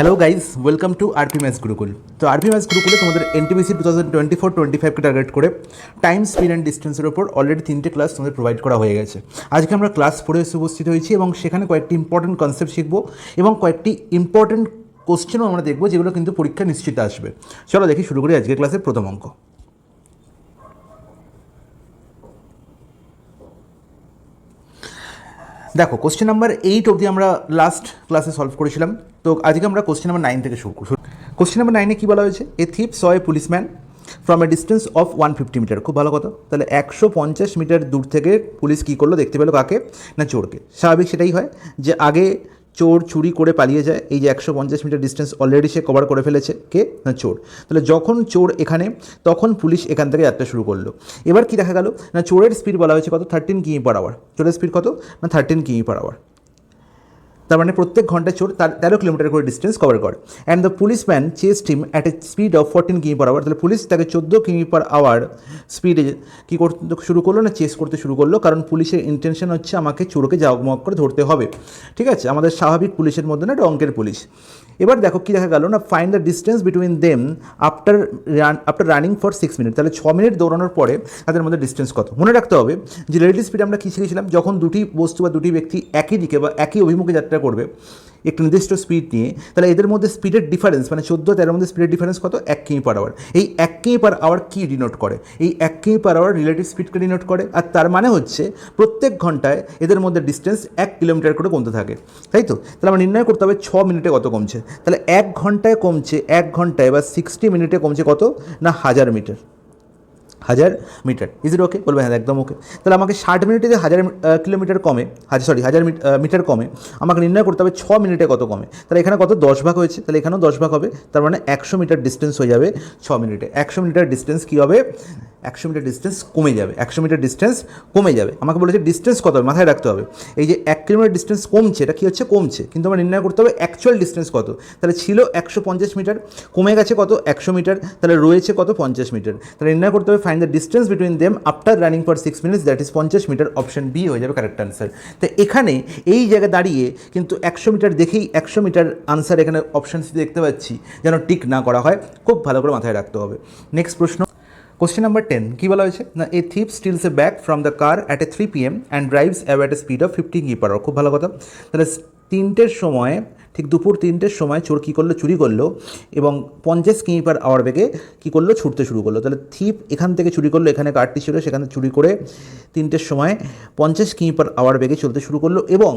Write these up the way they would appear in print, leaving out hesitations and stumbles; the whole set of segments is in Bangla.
Hello guys, welcome to RP maths Gurukul. তো আরপি ম্যাথস গুরুকুলে তোমাদের এনটিপিসি 2024-25কে টার্গেট করে টাইম, স্পিড অ্যান্ড ডিস্টেন্সের ওপর অলরেডি 3টে ক্লাস তোমাদের প্রোভাইড করা হয়ে গেছে। আজকে আমরা ক্লাস 4-এ এসে উপস্থিত হয়েছি এবং সেখানে কয়েকটি ইম্পর্টেন্ট কনসেপ্ট শিখবো এবং কয়েকটি ইম্পর্টেন্ট কোশ্চেনও আমরা দেখবো, যেগুলো কিন্তু পরীক্ষা নিশ্চিত আসবে। চলো দেখি, শুরু করি আজকের ক্লাসের প্রথম অঙ্ক। দেখো, কোশ্চেন নাম্বার 8 অবধি আমরা লাস্ট ক্লাসে সলভ করেছিলাম। তো আজকে আমরা কোশ্চেন নাম্বার 9 থেকে শুরু করি। কোশ্চেন নাম্বার 9-এ কী বলা হয়েছে? A thief saw a policeman from a distance of 150 metre. খুব ভালো কথা। তাহলে 150 মিটার দূর থেকে পুলিশ কী করলো? দেখতে পেলো কাকে? না, চোরকে। স্বাভাবিক সেটাই হয় যে আগে চোর চুরি করে পালিয়ে যায়। এই যে 150 মিটার ডিস্টেন্স অলরেডি সে কভার করে ফেলেছে। কে? না, চোর। তাহলে যখন চোর এখানে, তখন পুলিশ এখান থেকে যাত্রা শুরু করলো। এবার কি দেখা গেল? না, চোরের স্পিড বলা হয়েছে কত? 13 কিমি পার আওয়ার। চোরের স্পিড কত? না, 13 কিমি পার আওয়ার। তার মানে প্রত্যেক ঘন্টায় চোর 13 কিলোমিটার করে ডিস্টেন্স কভার করে। And the policeman chest him at a speed of 14 কিমি পার আওয়ার। তাহলে পুলিশ তাকে 14 কিমি পার আওয়ার স্পিডে কী করতে শুরু করলো? না, চেস করতে শুরু করলো। কারণ পুলিশের ইন্টেনশন হচ্ছে আমাকে চোরকে জাঁকজমক করে ধরতে হবে। ঠিক আছে, আমাদের স্বাভাবিক পুলিশের মধ্যে না, এটা অঙ্কের পুলিশ। এবার দেখো কী দেখা গেল? না, find the distance between them after running for 6 minute. তাহলে 6 মিনিট দৌড়ানোর পরে তাদের মধ্যে ডিস্টেন্স কত? মনে রাখতে হবে যে রিলেটিভ স্পিড আমরা কী শিখেছিলাম? যখন দুটি বস্তু বা দুটি ব্যক্তি একই দিকে বা একই অভিমুখে যাত্রা করবে একটি নির্দিষ্ট স্পিড নিয়ে, তাহলে এদের মধ্যে স্পিডের ডিফারেন্স, মানে 14-13 মধ্যে স্পিডের ডিফারেন্স কত? 1 কিমি পার আওয়ার। এই 1 কিমি পার আওয়ার কী ডিনোট করে? এই 1 কিমি পার আওয়ার রিলেটিভ স্পিডকে ডিনোট করে। আর তার মানে হচ্ছে প্রত্যেক ঘন্টায় এদের মধ্যে ডিস্টেন্স 1 কিলোমিটার করে কমতে থাকে, তাই তো? তাহলে আমরা নির্ণয় করতে হবে 6 মিনিটে কত কমছে। তাহলে 1 ঘন্টায় কমছে, 1 ঘন্টায় বা 60 মিনিটে কমছে কত? না, 1000 metre. 1000 metre. Is it okay? বলবে হ্যাঁ, একদম ওকে। তাহলে আমাকে 60 মিনিটে যে 1000 কিলোমিটার কমে, 1000 মিটার কমে, আমাকে নির্ণয় করতে হবে 6 মিনিটে কত কমে। তাহলে এখানে কত? 10 ভাগ হয়েছে, তাহলে এখানেও 10 ভাগ হবে। তার মানে 100 মিটার ডিস্টেন্স হয়ে যাবে 6 মিনিটে। 100 মিটার ডিস্টেন্স কী হবে? 100 মিটার ডিস্টেন্স কমে যাবে। 100 মিটার ডিস্টেন্স কমে যাবে। আমাকে বলেছে ডিস্টেন্স কত হবে, মাথায় রাখতে হবে। এই যে 1 কিলোমিটার ডিস্টেন্স কমছে, এটা কী হচ্ছে? কমছে। কিন্তু আমার নির্ণয় করতে হবে অ্যাকচুয়াল ডিস্টেন্স কত। তাহলে ছিল 150 মিটার, কমে গেছে কত? 100 মিটার। তাহলে রয়েছে কত? 50 মিটার। তাহলে নির্ণয় করতে হবে find the distance between them after running for 6 minutes, that is 50 metre. Option B হয়ে যাবে কারেক্ট আনসার। তো এখানে এই জায়গায় দাঁড়িয়ে কিন্তু 100 মিটার দেখেই 100 মিটার আনসার এখানে অপশন সি দেখতে পাচ্ছি, যেন টিক না করা হয়। খুব ভালো করে মাথায় রাখতে হবে। নেক্সট প্রশ্ন, কোশ্চেন নাম্বার 10 কী বলা হয়েছে? না, a thief steals a bag from the car at a 3 PM and drives away at a speed of 50 কিমি পার আওয়ার। খুব ভালো কথা। তাহলে 3টের সময়, ঠিক দুপুর 3টের সময় চোর কী করলো? চুরি করলো এবং 50 কিমি পার আওয়ার বেগে কী করলো? ছুটতে শুরু করলো। তাহলে থিপ এখান থেকে চুরি করলো, এখানে কারটি ছিল, সেখানে চুরি করে 3টের সময় 50 কিমি পার আওয়ার বেগে চলতে শুরু করলো এবং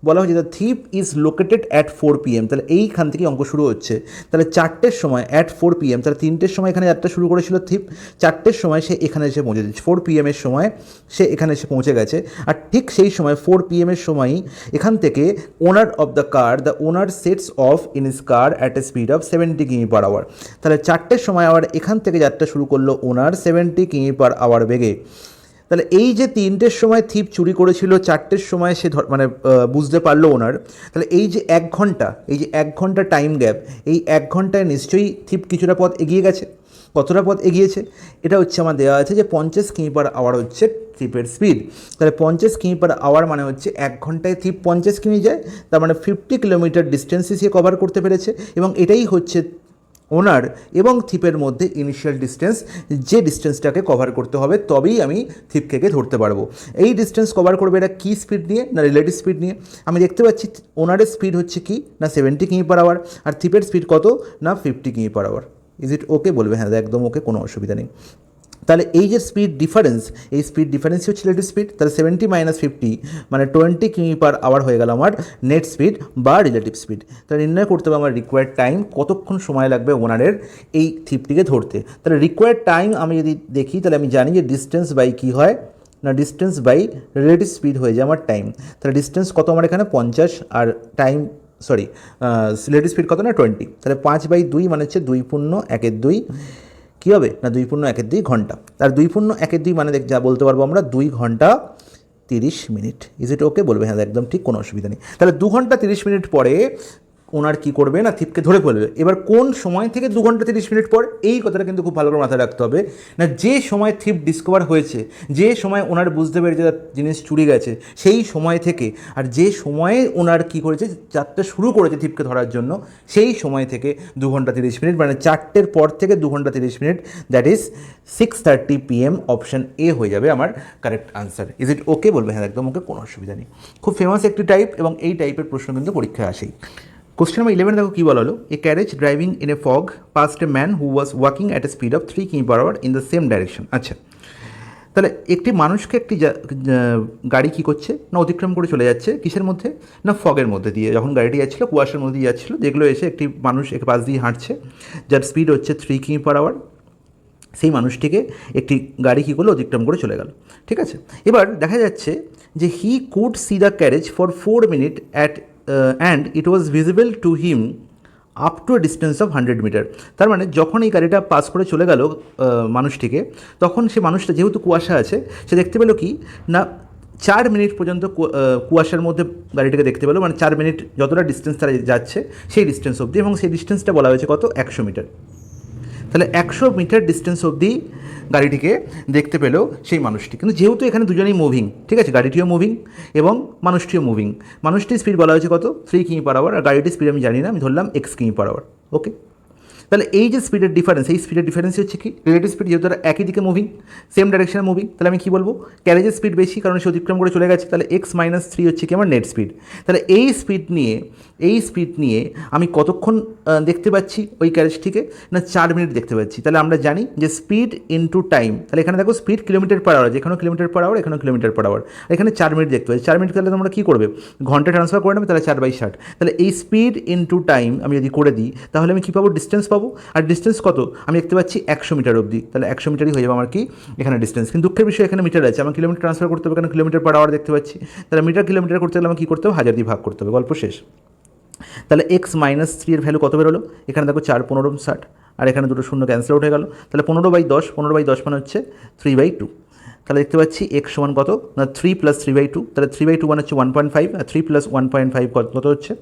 বলা হয়েছে the thief is located at 4 PM। তাহলে এইখান থেকে অঙ্ক শুরু হচ্ছে। তাহলে 4টের সময় অ্যাট 4 PM, তাহলে 3টের সময় এখানে যাত্রা শুরু করেছিল থিপ, 4টের সময় সে এখানে এসে পৌঁছে দিচ্ছে। 4 PM এর সময় সে এখানে এসে পৌঁছে গেছে। আর ঠিক সেই সময় 4 PM এর সময়ই এখান থেকে ওনার of the car, the owner sets of in is car at a speed of 70 কিমি পার আওয়ার। তাহলে 4টের সময় আবার এখান থেকে যাত্রা শুরু করলো ওনার 70 কিমি পার আওয়ার বেগে। তাহলে এই যে 3টের সময় থিপ চুরি করেছিল, 4টের সময় সে বুঝতে পারলো ওনার, তাহলে এই যে 1 ঘন্টা, এই যে 1 ঘন্টা টাইম গ্যাপ, এই 1 ঘন্টায় নিশ্চয়ই থিপ কিছুটা পথ এগিয়ে গেছে। কতটা পথ এগিয়েছে? এটা হচ্ছে আমার দেওয়া আছে যে 50 কিমি পার আওয়ার হচ্ছে থিপের স্পিড। তাহলে 50 কিমি পার আওয়ার মানে হচ্ছে 1 ঘন্টায় থিপ 50 কিমি যায়, তার মানে 50 কিলোমিটার ডিস্টেন্সই সে কভার করতে পেরেছে। এবং এটাই হচ্ছে ওনার এবং থিপের মধ্যে ইনিশিয়াল ডিস্টেন্স, যে ডিস্টেন্সটাকে কভার করতে হবে তবেই আমি থিপকে ধরতে পারবো। এই ডিস্টেন্স কভার করবে এটা কী স্পিড নিয়ে? না, রিলেটিভ স্পিড নিয়ে। আমি দেখতে পাচ্ছি ওনারের স্পিড হচ্ছে কি? না, 70 কিমি পার আওয়ার। আর থিপের স্পিড কত? না, 50 কিমি per hour. Is it okay? বলবে হ্যাঁ, একদম ওকে, কোনো অসুবিধা নেই। তাহলে এই যে স্পিড ডিফারেন্স, এই স্পিড ডিফারেন্সই হচ্ছে রিলেটিভ স্পিড। তাহলে 70 - 50 মানে 20 কিমি পার আওয়ার হয়ে গেল আমার নেট স্পিড বা রিলেটিভ স্পিড। তাহলে নির্ণয় করতে হবে আমার রিকোয়ার্ড টাইম, কতক্ষণ সময় লাগবে ওনারের এই থিপটিকে ধরতে। তাহলে রিকোয়ার্ড টাইম আমি যদি দেখি, তাহলে আমি জানি যে ডিস্টেন্স বাই কী হয়? না, ডিস্টেন্স বাই রিলেটিভ স্পিড হয়ে যায় আমার টাইম। তাহলে ডিস্টেন্স কত আমার এখানে? 50, আর টাইম রিলেটিভ স্পিড কত? না, 20। তাহলে 5/2 মানে হচ্ছে 2 × 1 = 2। কী হবে? না, 2 × 1 = 2 ঘন্টা। আর 2 × 1 = 2 মানে যা বলতে পারবো আমরা 2 ঘন্টা 30 মিনিট। Is it okay? বলবে হ্যাঁ, একদম ঠিক, কোনো অসুবিধা নেই। তাহলে 2 ঘন্টা 30 মিনিট পরে ওনার কী করবে না থিপকে ধরে ফেলবে। এবার কোন সময় থেকে 2 ঘন্টা 30 মিনিট পর, এই কথাটা কিন্তু খুব ভালো করে মাথায় রাখতে হবে। না যে সময় থিপ ডিসকভার হয়েছে, যে সময় ওনার বুঝতে পেরেছে যে জিনিস চুরি গেছে, সেই সময় থেকে, আর যে সময়ে ওনার কী করেছে যাত্রা শুরু করেছে থিপকে ধরার জন্য, সেই সময় থেকে 2 ঘন্টা 30 মিনিট, মানে 4টের পর থেকে 2 ঘন্টা 30 minute, that is 6:30 PM। Option A হয়ে যাবে আমার correct answer. Is it okay? বলবে হ্যাঁ একদম ওকে, কোনো অসুবিধা নেই। খুব ফেমাস একটি টাইপ এবং এই টাইপের প্রশ্ন কিন্তু পরীক্ষায় আসেই। কোশ্চেন নাম্বার 11 দেখো কী বলা হলো, a carriage driving in a fog past a man who was walking at a speed of 3 কিমি/আওয়ার ইন দ্য সেম ডাইরেকশন। আচ্ছা, তাহলে একটি মানুষকে একটি গাড়ি কী করছে না অতিক্রম করে চলে যাচ্ছে কিসের মধ্যে না ফগের মধ্যে দিয়ে। যখন গাড়িটি যাচ্ছিলো কুয়াশার মধ্যে দিয়ে যাচ্ছিলো, যেগুলো এসে একটি মানুষ এক পাশ দিয়ে হাঁটছে যার স্পিড হচ্ছে 3 কিমি/আওয়ার। সেই মানুষটিকে একটি গাড়ি কী করলো অতিক্রম করে চলে গেল। ঠিক আছে, এবার দেখা যাচ্ছে যে he could see the carriage for 4 minute and it was visible to him up to a distance of 100 metre. তার মানে যখন এই গাড়িটা পাস করে চলে গেল মানুষটিকে, তখন সে মানুষটা যেহেতু কুয়াশা আছে, সে দেখতে পেলো কি না 4 মিনিট পর্যন্ত কুয়াশার মধ্যে গাড়িটাকে দেখতে পেলো, মানে 4 মিনিট যতটা ডিস্টেন্স তারা যাচ্ছে সেই ডিস্টেন্স অবধি, এবং সেই ডিস্টেন্সটা বলা হয়েছে কত 100 মিটার। তাহলে 100 মিটার ডিস্টেন্স অবধি গাড়িটিকে দেখতে পেলো সেই মানুষটি। কিন্তু যেহেতু এখানে দুজনেই মুভিং, ঠিক আছে, গাড়িটিও মুভিং এবং মানুষটিও মুভিং, মানুষটির স্পিড বলা হয়েছে কত 3 কিমি/আওয়ার, আর গাড়িটির স্পিড আমি জানি না, আমি ধরলাম x কিমি/আওয়ার। ওকে, তাহলে এই যে স্পিডের ডিফারেন্স, এই স্পিডের ডিফারেন্স হচ্ছে কি রিলেটিভ স্পিড, যেহেতু তারা একই দিকে মুভিং, সেম ডাইরেকশনে মুভিং, তাহলে আমি কী বলবো ক্যারেজের স্পিড বেশি, কারণ সে অতিক্রম করে চলে গেছে। তাহলে x-3 হচ্ছে কি আমার নেট স্পিড। তাহলে এই স্পিড নিয়ে আমি কতক্ষণ দেখতে পাচ্ছি ওই ক্যারেজটিকে না 4 মিনিট দেখতে পাচ্ছি। তাহলে আমরা জানি যে স্পিড ইনটু টাইম, তাহলে এখানে দেখো স্পিড কিলোমিটার/আওয়ার, যেখানেও কিলোমিটার/আওয়ার, এখানেও কিলোমিটার/আওয়ার, এখানে 4 মিনিট দেখতে পাচ্ছি। 4 মিনিট তাহলে তোমরা কী করবে ঘন্টা ট্রান্সফার করে নেবে, তাহলে 4/60। তাহলে এই স্পিড ইনটু টাইম আমি যদি করে দিই, তাহলে আমি কী পাবো ডিস্টেন্স পাবো, আর ডিস্টেন্স কত আমি দেখতে পাচ্ছি 100 মিটার অবধি। তাহলে 100 মিটারই হয়ে যাবে আমার কি এখানে ডিস্টেন্স। কিন্তু দুঃখের বিষয় এখানে মিটার আছে, আমার কিলোমিটার ট্রান্সফার করতে হবে, এখানে কিলোমিটার/আওয়ার দেখতে পাচ্ছি। তাহলে মিটার কিলোমিটার করতে গেলে আমার কী করতে হবে 1000 দিয়ে ভাগ করতে হবে, গল্প শেষ। তাহলে x-3 এর ভ্যালু কত বেরোলো, এখানে দেখো 4 15 60, আর এখানে দুটো শূন্য ক্যান্সেল আউট হয়ে গেল। তাহলে 15/10 মানে হচ্ছে 3/2। তাহলে দেখতে পাচ্ছি x সমান কত না 3 + 3/2, তাহলে 3/2 মানে হচ্ছে 1.5, আর 3 + 1.5 কত হচ্ছে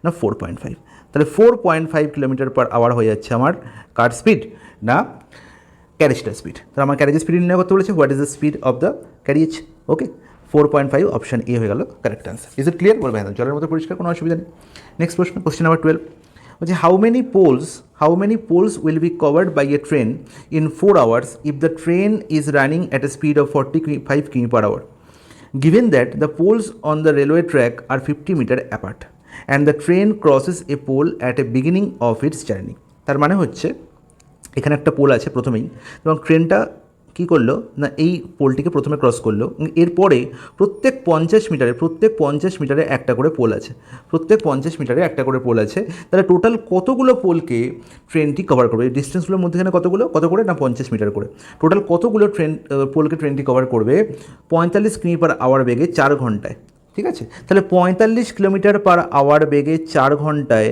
না 4.5। তাহলে 4.5 কিলোমিটার/আওয়ার হয়ে যাচ্ছে আমার কার স্পিড না ক্যারেজটার স্পিড। তাহলে আমার ক্যারেজের স্পিড নির্ণয় করতে বলেছে, what is the speed of the carriage. Okay, 4.5, option A হয়ে গেল correct answer. Is it clear? বলবে হ্যাঁ, জলের মতো পরিষ্কার, কোনো অসুবিধা নেই। নেক্সট প্রশ্ন, কোশ্চেন নাম্বার 12 বলছে how many poles will be covered by a train in 4 hours if the train is running at a speed of 45 কিমি/আওয়ার, given that the poles on the railway track are 50 meter apart and the train crosses a pole at a beginning of its journey। তার মানে হচ্ছে এখানে একটা পোল আছে প্রথমেই, এবং ট্রেনটা কী করলো না এই পোলটিকে প্রথমে ক্রস করলো, এরপরে প্রত্যেক 50 মিটারে একটা করে পোল আছে, প্রত্যেক 50 মিটারে একটা করে পোল আছে। তাহলে টোটাল কতগুলো পোলকে ট্রেনটি কভার করবে, এই ডিস্টেন্সগুলোর মধ্যে এখানে কত করে না 50 মিটার করে, টোটাল কতগুলো পোলকে ট্রেনটি কভার করবে 45 কিমি/আওয়ার বেগে 4 ঘন্টায়। ঠিক আছে, তাহলে 45 কিলোমিটার/আওয়ার বেগে 4 ঘন্টায়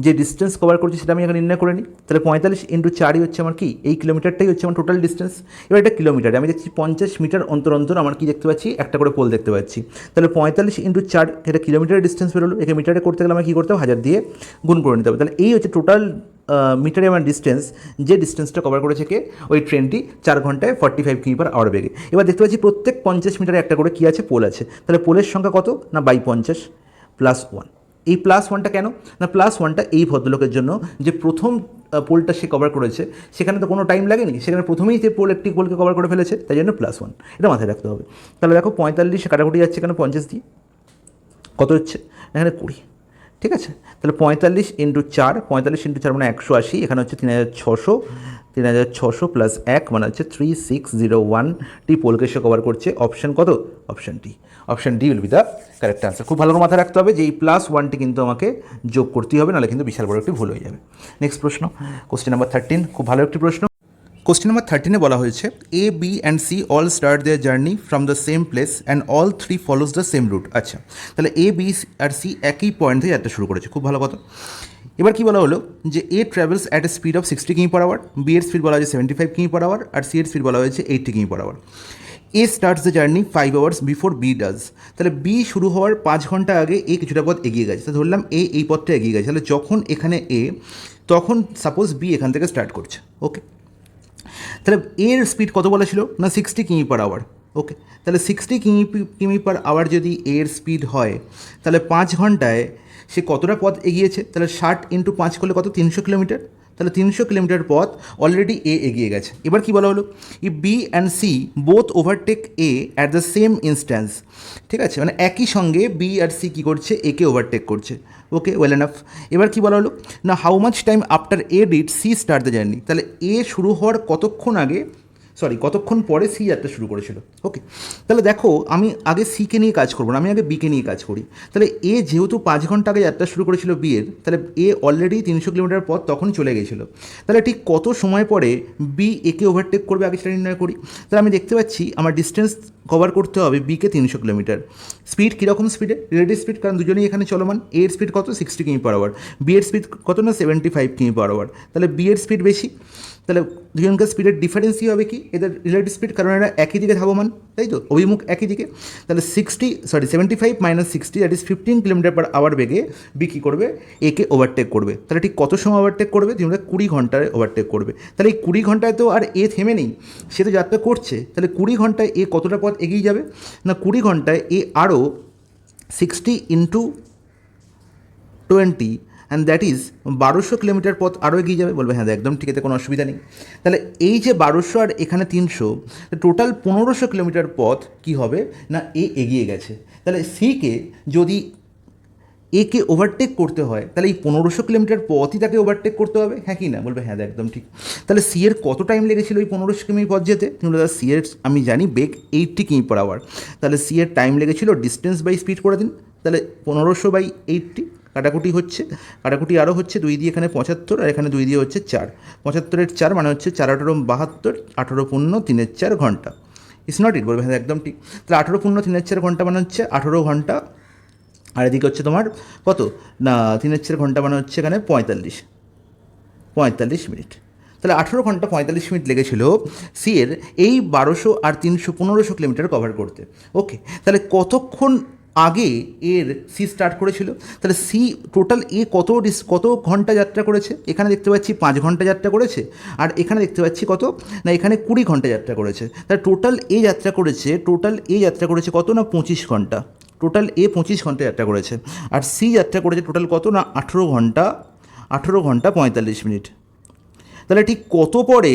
যে ডিস্টেন্স কভার করছি সেটা আমি এখানে নির্ণয় করে নিই। তাহলে 45 × 4 হচ্ছে আমার কি এই কিলোমিটারটাই হচ্ছে আমার টোটাল ডিস্টেন্স। এবার এটা কিলোমিটারে আমি দেখছি 50 মিটার অন্তর আমার কি দেখতে পাচ্ছি একটা করে পোল দেখতে পাচ্ছি। তাহলে 45 × 4 এটা কিলোমিটারের ডিস্টেন্স বেরোলো, একে মিটারে করতে গেলে আমার কী করতে হবে 1000 দিয়ে গুণ করে নিতে হবে। তাহলে এই হচ্ছে টোটাল মিটারে আমার ডিস্টেন্স, যে ডিস্টেন্সটা কভার করেছে কে ওই ট্রেনটি 4 ঘন্টায় 45 কিমি/আওয়ার বেগে। এবার দেখতে পাচ্ছি প্রত্যেক 50 মিটারে একটা করে কী আছে পোল আছে। তাহলে পোলের সংখ্যা কত না 50 + 1। এই +1টা কেন না +1টা এই ভদ্রলোকের জন্য যে প্রথম পোলটা সে কভার করেছে, সেখানে তো কোনো টাইম লাগেনি, সেখানে প্রথমেই যে একটি পোলকে কভার করে ফেলেছে, তাই জন্য +1, এটা মাথায় রাখতে হবে। তাহলে দেখো 45 কাটাকুটি যাচ্ছে এখানে 50 দিয়ে, কত হচ্ছে এখানে 20। ঠিক আছে, তাহলে 45 × 4, 45 × 4 মানে 180, এখানে হচ্ছে 3600 + 1 মানে হচ্ছে 3601টি পোলকে সে কভার করছে। অপশান কত option D will be the correct answer. খুব ভালো করে মাথায় রাখতে হবে যে এই +1টি কিন্তু আমাকে যোগ করতেই হবে, নাহলে কিন্তু বিশাল বড় একটি ভুল হয়ে যাবে। নেক্সট প্রশ্ন, কোশ্চেন নাম্বার 13, খুব ভালো একটি প্রশ্ন। কোশ্চেন নাম্বার 13 বলা হয়েছে A B and C all start their journey from the same place and all 3 follows the same route. আচ্ছা, তাহলে এ বি আর সি একই পয়েন্ট থেকে যাত্রা শুরু করেছে, খুব ভালো কথা। এবার কি বলা হলো যে A travels at a speed of 60 কিমি/আওয়ার, বি এর স্পিড বলা হয়েছে 75 কিমি/আওয়ার, আর সি এর স্পিড বলা হয়েছে 80 কিমি/আওয়ার। A starts the journey 5 hours before B does. তাহলে বি শুরু হওয়ার 5 ঘন্টা আগে এ কিছুটা পথ এগিয়ে গেছে। তো ধরলাম এ এই পথটা এগিয়ে গেছে, তাহলে যখন এখানে এ, তখন সাপোজ বি এখান থেকে স্টার্ট করছে। ওকে, তাহলে এর স্পিড কত বলা ছিল না 60 কিমি পার আওয়ার। ওকে, তাহলে 60 কিমি পার আওয়ার যদি এর স্পিড হয়, তাহলে 5 ঘন্টায় সে কতটা পথ এগিয়েছে? তাহলে 60 ইন্টু 5 করলে কত? 300 কিলোমিটার। তাহলে 300 কিলোমিটার পথ অলরেডি এ এগিয়ে গেছে। এবার কি বলা হলো? ই B and C both overtake A at the same instance. ঠিক আছে, মানে একই সঙ্গে বি আর সি কী করছে? একে ওভারটেক করছে। Okay, well enough. এবার কি বলা হলো না how much time after A did C start the journey. তাহলে এ শুরু হওয়ার কতক্ষণ পরে সি যাত্রা শুরু করেছিল। ওকে, তাহলে দেখো আমি আগে সিকে নিয়ে কাজ করবো না, আমি আগে বিকে নিয়ে কাজ করি। তাহলে এ যেহেতু 5 ঘন্টা আগে যাত্রা শুরু করেছিল বি এর, তাহলে এ অলরেডি 300 কিলোমিটার পথ তখন চলে গেছিলো। তাহলে ঠিক কত সময় পরে বি একে ওভারটেক করবে আগে সেটা নির্ণয় করি। তাহলে আমি দেখতে পাচ্ছি আমার ডিস্টেন্স কভার করতে হবে বিকে 300 কিলোমিটার। স্পিড কীরকম স্পিডে? রিলেটিভ স্পিড, কারণ দুজনেই এখানে চলমান। এর স্পিড কত? 60 কিমি পার আওয়ার। বি এর স্পিড কত? না 75 কিমি পার আওয়ার। তাহলে বি এর স্পিড বেশি, তাহলে দুজনকার স্পিডের ডিফারেন্সই হবে কি? এদের রিলেটিভ স্পিড, কারণ এরা একই দিকে ধাবমান, তাই তো, অভিমুখ একই দিকে। তাহলে 75 minus 60 that is 15 kilometre per hour বেগে বি কী করবে? একে ওভারটেক করবে। তাহলে ঠিক কত সময় ওভারটেক করবে? দুজনকে 20 ঘন্টায় ওভারটেক করবে। তাহলে এই 20 ঘন্টায় তো আর এ থেমে নেই, সে তো যাত্রা করছে। তাহলে 20 ঘন্টায় এ কতটা পথ এগিয়ে যাবে? না 20 ঘন্টায় এ আরও 60 into 20 and that is 1200 kilometre পথ আরও এগিয়ে যাবে। বলবে হ্যাঁ একদম ঠিক, এতে কোনো অসুবিধা নেই। তাহলে এই যে 1200 আর এখানে 300, টোটাল 1500 কিলোমিটার পথ কী হবে? না এ এগিয়ে গেছে। তাহলে সিকে যদি একে ওভারটেক করতে হয়, তাহলে এই 1500 কিলোমিটার পথই তাকে ওভারটেক করতে হবে, হ্যাঁ কি না? বলবে হ্যাঁ একদম ঠিক। তাহলে সি এর কত টাইম লেগেছিল এই 1500 কিমি পথ যেতে? দাদা সি এর আমি জানি বেগ 80 কিমি পার আওয়ার। তাহলে সি এর টাইম লেগেছিল, ডিস্টেন্স বাই স্পিড করে দিন। তাহলে 1500 বাই 80, কাটাকুটি হচ্ছে, কাটাকুটি আরও হচ্ছে, 2 দিয়ে এখানে 75 আর এখানে 2 দিয়ে হচ্ছে 4। 75-এর 4 মানে হচ্ছে 4 18 72, 18 পূর্ণ 3-এর 4 ঘন্টা। ইটস নট ইট। বলবে হ্যাঁ একদম ঠিক। তাহলে 18 পূর্ণ 3-এর 4 ঘন্টা মানে হচ্ছে 18 ঘন্টা, আর এদিকে হচ্ছে তোমার কত না 3-এর 4 ঘন্টা মানে হচ্ছে এখানে 45 মিনিট। তাহলে 18 ঘন্টা 45 মিনিট লেগেছিল সি এর এই 1200 আর 300 1500 কিলোমিটার কভার করতে। ওকে, তাহলে কতক্ষণ আগে এর সি স্টার্ট করেছিল? তাহলে সি টোটাল এ কত ঘন্টা যাত্রা করেছে? এখানে দেখতে পাচ্ছি 5 ঘন্টা যাত্রা করেছে, আর এখানে দেখতে পাচ্ছি কত না এখানে 20 ঘন্টা যাত্রা করেছে। তাহলে টোটাল এ যাত্রা করেছে কত না 25 ঘন্টা। টোটাল এ 25 ঘন্টা যাত্রা করেছে, আর সি যাত্রা করেছে টোটাল কত না 18 ঘন্টা 45 মিনিট। তাহলে ঠিক কত পরে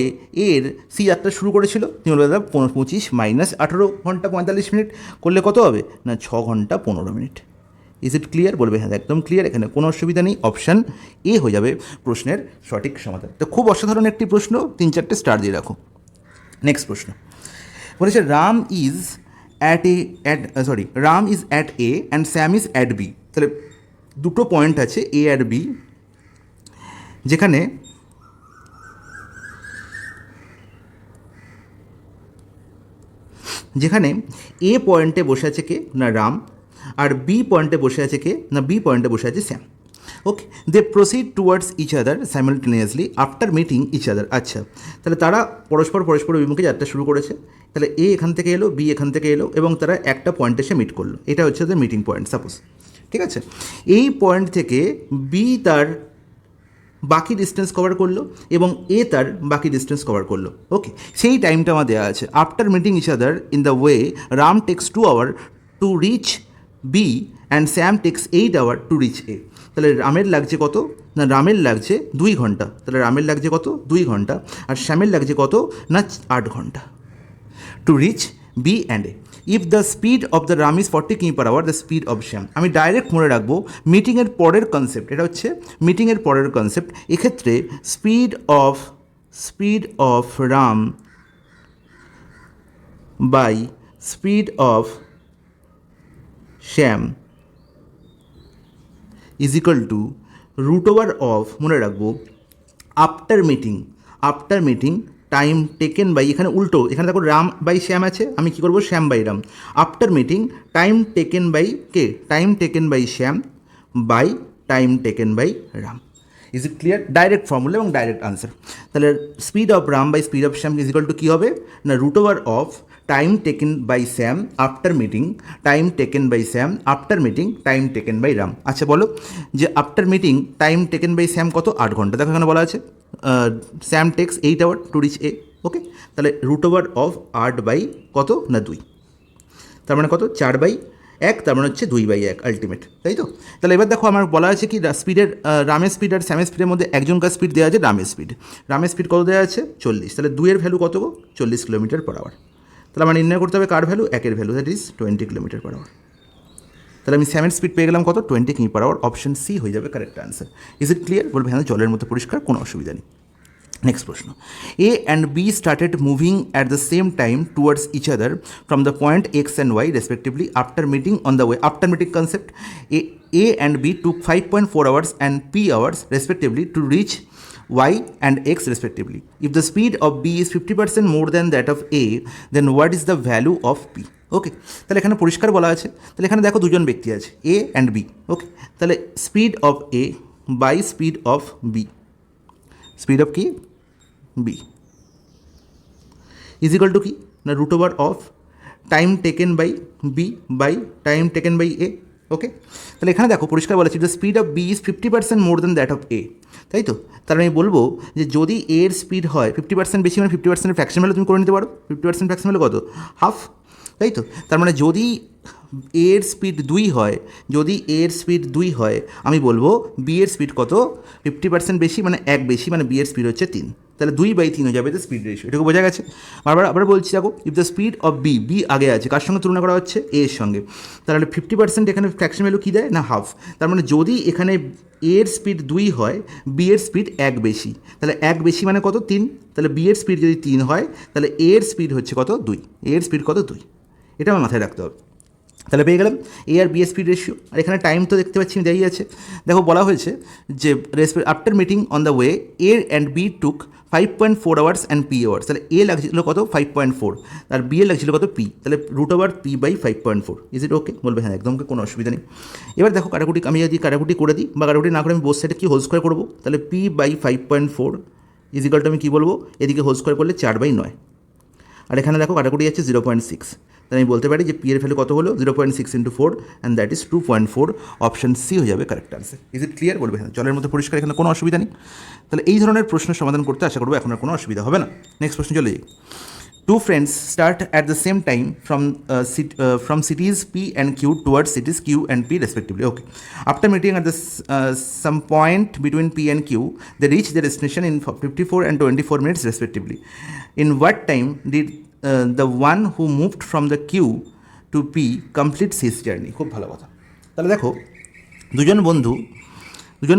এর সি যাত্রা শুরু করেছিল? তুমি বলবে দাদা 25 মাইনাস 18 ঘন্টা 45 মিনিট করলে কত হবে? না 6 ঘন্টা 15 মিনিট। Is it clear? বলবে হ্যাঁ একদম ক্লিয়ার, এখানে কোনো অসুবিধা নেই। অপশান এ হয়ে যাবে প্রশ্নের সঠিক সমাধান। তো খুব অসাধারণ একটি প্রশ্ন, 3-4টে স্টার দিয়ে রাখো। নেক্সট প্রশ্ন বলেছে Ram is at A and Sam is at B. তাহলে দুটো পয়েন্ট আছে এ আর বি, যেখানে এ পয়েন্টে বসে আছে কে না রাম, আর বি পয়েন্টে বসে আছে কে না বি পয়েন্টে বসে আছে Sam. Okay, they proceed towards each other simultaneously after meeting each other. আচ্ছা, তাহলে তারা পরস্পর অভিমুখে যাত্রা শুরু করেছে। তাহলে এ এখান থেকে এলো, বি এখান থেকে এলো, এবং তারা একটা পয়েন্টে এসে মিট করলো। এটা হচ্ছে তাদের মিটিং পয়েন্ট সাপোজ। ঠিক আছে, এই পয়েন্ট থেকে বি তার বাকি ডিস্টেন্স কভার করলো এবং এ তার বাকি ডিস্টেন্স কভার করলো। ওকে, সেই টাইমটা আমার দেওয়া আছে। After meeting each other in the way Ram takes 2 hour to reach B and Sam takes 8 hour to reach A. তাহলে রামের লাগছে কত না রামের লাগছে 2 ঘন্টা। তাহলে রামের লাগছে কত 2 ঘন্টা, আর শ্যামের লাগছে কত না 8 ঘন্টা to reach B and A. If the speed of the Ram is 40 কিমি per hour the speed of Shyam. আমি ডাইরেক্ট মনে রাখবো মিটিংয়ের পরের কনসেপ্ট, এটা হচ্ছে মিটিংয়ের পরের কনসেপ্ট। এক্ষেত্রে speed of Ram by speed of Shyam is equal to root over of, মনে রাখবো after meeting time taken by, এখানে উল্টো, এখানে দেখো রাম বাই শ্যাম আছে, আমি কী করবো Shyam by Ram. After meeting time taken by কে? Time taken by Shyam by time taken by Ram. Is it clear? Direct formula এবং ডাইরেক্ট আনসার। তাহলে speed of Ram by speed of Shyam is equal to কী হবে না root over of time taken by Sam after meeting, time taken by Sam after meeting, time taken by Ram. আচ্ছা বলো যে after meeting time taken by Sam কত? 8 ঘন্টা। দেখো এখানে বলা আছে Sam takes 8 hour to reach A. Okay, তাহলে রুট ওভার অফ 8 বাই কত না 2, তার মানে কত 4/1, তার মানে হচ্ছে 2/1 আলটিমেট, তাই তো? তাহলে এবার দেখো আমার বলা আছে কি স্পিডের রামের স্পিড আর স্যামের স্পিডের মধ্যে একজনকার স্পিড দেওয়া আছে রামের স্পিড কত দেওয়া আছে 40, তাহলে 2 এর ভ্যালু কত গো 40 কিলোমিটার পার আওয়ার। তাহলে আমার নির্ণয় করতে হবে কার ভ্যালু? 1 এর value, that is 20 kilometre per hour. তাহলে আমি স্যামের স্পিড পেয়ে গেলাম কত 20 কিমি পার আওয়ার, অপশন সি হয়ে যাবে correct answer. Is it clear? বলবে হ্যাঁ জলের মতো পরিষ্কার, কোনো অসুবিধা নেই। নেক্সট প্রশ্ন, A and B started moving at the same time towards each other from the point X and Y respectively after meeting on the way. After meeting concept, A and B took 5.4 hours and p hours respectively to reach y and x respectively. If the speed of b is 50% more than that of a, then what is the value of p? ওকে, তাহলে এখানে পরিষ্কার বলা আছে। তাহলে এখানে দেখো দুজন ব্যক্তি আছে এ অ্যান্ড বি। ওকে, তাহলে speed of A by speed of B, speed of কি বি ইজ ইকাল টু কি না root over of time taken by B by time taken by A. Okay, তাহলে এখানে দেখো পরিষ্কার বলেছি the speed of B is 50% more than that of A, তাই তো? তাহলে আমি বলবো যে যদি এর স্পিড হয় 50% বেশি, মানে 50% ফ্র্যাকশন ভ্যালু তুমি করে নিতে পারো। 50% ফ্র্যাকশন ভ্যালু কত? হাফ, তাই তো? তার মানে যদি এর স্পিড 2 হয়, যদি এর স্পিড 2 হয়, আমি বলবো বি এর স্পিড কত 50% বেশি, মানে 1 বেশি, মানে বি এর স্পিড হচ্ছে 3। তাহলে 2/3 হয়ে যাবে দ্য স্পিড রেশিও। এটুকু বোঝা গেছে? আবার বলছি দেখো, if the speed of B আগে আছে, কার সঙ্গে তুলনা করা হচ্ছে? এ এর সঙ্গে। তাহলে 50% এখানে ফ্র্যাকশন ভ্যালু কী দেয় না হাফ। তার মানে যদি এখানে এর স্পিড 2 হয়, বি এর স্পিড 1 বেশি, তাহলে 1 বেশি মানে কত 3, তাহলে বি এর স্পিড যদি 3 হয় তাহলে এর স্পিড হচ্ছে কত 2, এর স্পিড কত 2, এটা আমার মাথায় রাখতে হবে। তাহলে পেয়ে গেলাম এ আর বি এর স্পিড রেশিও। আর এখানে টাইম তো দেখতে পাচ্ছি দেরি আছে। দেখো বলা হয়েছে যে after meeting on the way A and B took 5.4 hours and p hours, তাহলে এ লাগছিল কত 5.4 আর বি এ লাগছিল কত পি, তাহলে root over P by 5.4। Is it okay? বলবে হ্যাঁ একদম কোনো অসুবিধা নেই। এবার দেখো কাটাকুটি আমি যদি কাটাকুটি করে দিই বা কাটাকুটি না করে আমি বোথ সাইডে কি হোল স্কোয়ার করবো, তাহলে P by 5.4 is equal to আমি কী বলবো, এদিকে হোল স্কোয়ার করলে 4/9, আর এখানে দেখো কাটাকুটি আছে 0.6, তাহলে আমি বলতে পারি যে পি এর ভ্যালু কত হলো 0.6 × 4 and that is 2.4, option C হয়ে যাবে correct answer. Is it clear? বলবে হ্যাঁ জলের মতো পরিষ্কার, এখানে কোনো অসুবিধা নেই। তাহলে এই ধরনের প্রশ্নের সমাধান করতে আশা করবো এখন আর কোনো অসুবিধা হবে না। নেক্সট প্রশ্ন চলে যাই। Two friends start at the same time from cities P and Q towards cities Q and P respectively. Okay. After meeting at some point between P and Q, they reach their destination in 54 and 24 minutes respectively. In what time did the one who moved from the Q to P complete his journey? খুব ভালো কথা। তাহলে দেখো দুজন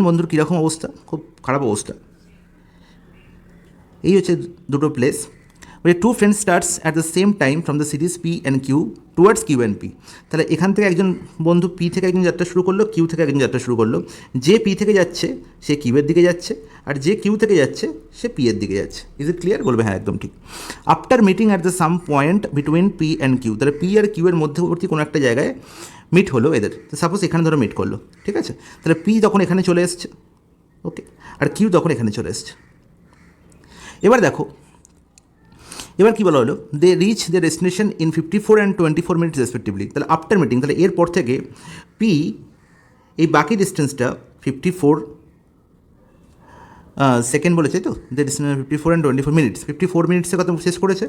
বন্ধুর কীরকম অবস্থা? খুব খারাপ অবস্থা। এই হচ্ছে দুটো place. Two friends starts at the same time from the cities P and Q towards Q and P. তাহলে এখান থেকে একজন বন্ধু পি থেকে একজন যাত্রা শুরু করলো, কিউ থেকে একজন যাত্রা শুরু করলো। যে পি থেকে যাচ্ছে সে কিউয়ের দিকে যাচ্ছে, আর যে কিউ থেকে যাচ্ছে সে পি এর দিকে যাচ্ছে। Is it clear? বলবে হ্যাঁ একদম ঠিক। After meeting at the same point between P and Q, তাহলে পি আর কিউ এর মধ্যবর্তী কোনো একটা জায়গায় মিট হলো এদের। তো সাপোজ এখানে ধরো মিট করলো, ঠিক আছে? তাহলে পি তখন এখানে চলে এসছে, ওকে, আর কিউ তখন এখানে চলে এসছে। এবার দেখো এবার কী বলা হলো, they reach the destination in 54 and 24 minutes respectively. তাহলে আফটার মিটিং, তাহলে এরপর থেকে পি এই বাকি ডিস্টেন্সটা 54 সেকেন্ড বলেছে, তো দ্য ডিস্টেন্স 54 and 24 minutes, 54 মিনিটসে কত শেষ করেছে,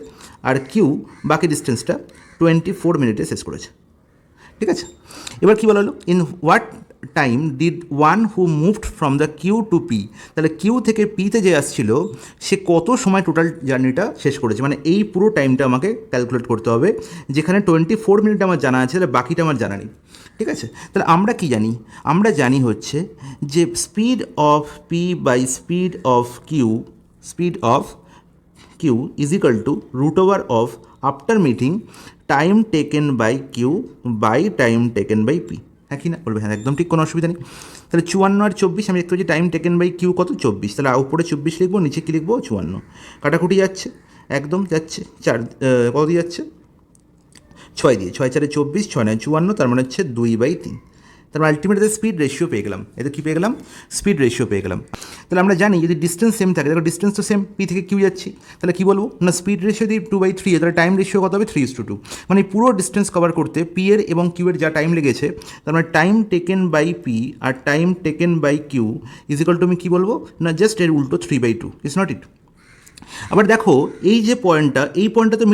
আর কিউ বাকি ডিস্টেন্সটা 24 মিনিটে শেষ করেছে, ঠিক আছে? এবার কী বলা হলো, in what time did one who moved from the Q to P, তাহলে কিউ থেকে পিতে যে আসছিল সে কত সময় টোটাল জার্নিটা শেষ করেছে, মানে এই পুরো টাইমটা আমাকে ক্যালকুলেট করতে হবে। যেখানে 24 মিনিট আমার জানা আছে, তাহলে বাকিটা আমার জানা নেই, ঠিক আছে? তাহলে আমরা কি জানি? আমরা জানি হচ্ছে যে speed of P by speed of Q is equal to root over of after meeting time taken by Q by time taken by P. হ্যাঁ কি না? বলবে হ্যাঁ একদম ঠিক, কোনো অসুবিধা নেই। তাহলে 54 আর 24 আমি দেখতে পাচ্ছি টাইম টেকেন বাই কিউ কত 24, তাহলে উপরে 24 লিখবো, নিচে কী লিখবো 54। কাটাকুটি যাচ্ছে, একদম যাচ্ছে 4 কত দিয়ে যাচ্ছে 6 দিয়ে, 6 4 24, 6 9 54, তার মানে হচ্ছে 2/3। তার মানে আলটিমেট স্পিড রেশিও পেয়ে গেলাম। এতে কী পেয়ে গেলাম? স্পিড রেশিও পেয়ে গেলাম। তাহলে আমরা জানি যদি ডিস্টেন্স সেম থাকে, দেখো ডিস্টেন্স তো সেম, পি থেকে কিউ যাচ্ছি, তাহলে কী বলবো না স্পিড রেশিও যদি 2/3, তাহলে টাইম রেশিও কত হবে 3:2। মানে পুরো ডিস্টেন্স কভার করতে পি এর এবং কিউ এর যা টাইম লেগেছে, তার মানে টাইম টেকেন বাই পি আর time taken by Q is equal to আমি কী বলবো না জাস্ট এর উল্টো 3/2, ইজ নট ইট। আবার দেখো এই যে পয়েন্টটা, এই পয়েন্টটা তো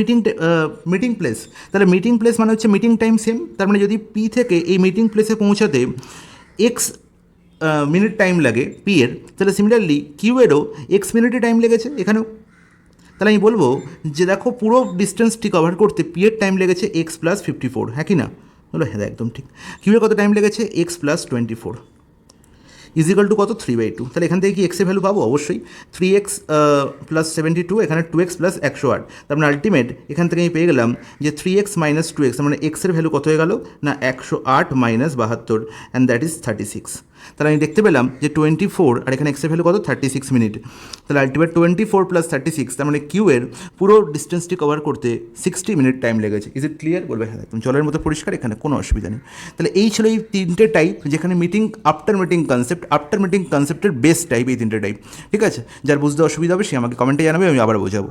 মিটিং প্লেস, তাহলে মিটিং প্লেস মানে হচ্ছে মিটিং টাইম সেম, তার মানে যদি পি থেকে এই মিটিং প্লেসে পৌঁছাতে এক্স মিনিট টাইম লাগে পি এর, তাহলে সিমিলারলি কিউ এরও এক্স মিনিটে টাইম লেগেছে এখানেও। তাহলে আমি বলবো যে দেখো পুরো ডিস্টেন্সটি কভার করতে পি এর টাইম লেগেছে এক্স প্লাস 54, হ্যাঁ কি না? বলো হ্যাঁ একদম ঠিক। কিউ এর কত টাইম লেগেছে এক্স প্লাস 24 ইজিক্যাল টু কত 3/2। তাহলে এখান থেকে কি এক্সের ভ্যালু পাবো? অবশ্যই 3x প্লাস 72, এখানে 2x প্লাস 108, তার মানে আলটিমেট এখান থেকে আমি পেয়ে গেলাম যে 3x মাইনাস 2x, মানে এক্সের ভ্যালু কত হয়ে গেল না 108 মাইনাস 72, অ্যান্ড দ্যাট ইজ 36। তাহলে আমি দেখতে পেলাম যে 24 আর এখানে এক্সের ভ্যালু কত 36 মিনিট। তাহলে আলটিমেট 24 প্লাস 36, তার মানে কিউ এর পুরো ডিস্টেন্সটি কভার করতে 60 মিনিট টাইম লেগেছে। Is it clear? বলবে হ্যাঁ একদম জলের মতো পরিষ্কার, এখানে কোনো অসুবিধা নেই। তাহলে এই ছিল এই তিনটে টাইপ, যেখানে মিটিং আফটার মিটিং কনসেপ্টের বেস্ট টাইপ এই তিনটে টাইপ। ঠিক আছে, যার বুঝতে অসুবিধা হবে সে আমাকে কমেন্টে জানাবে, আমি আবার বোঝাবো।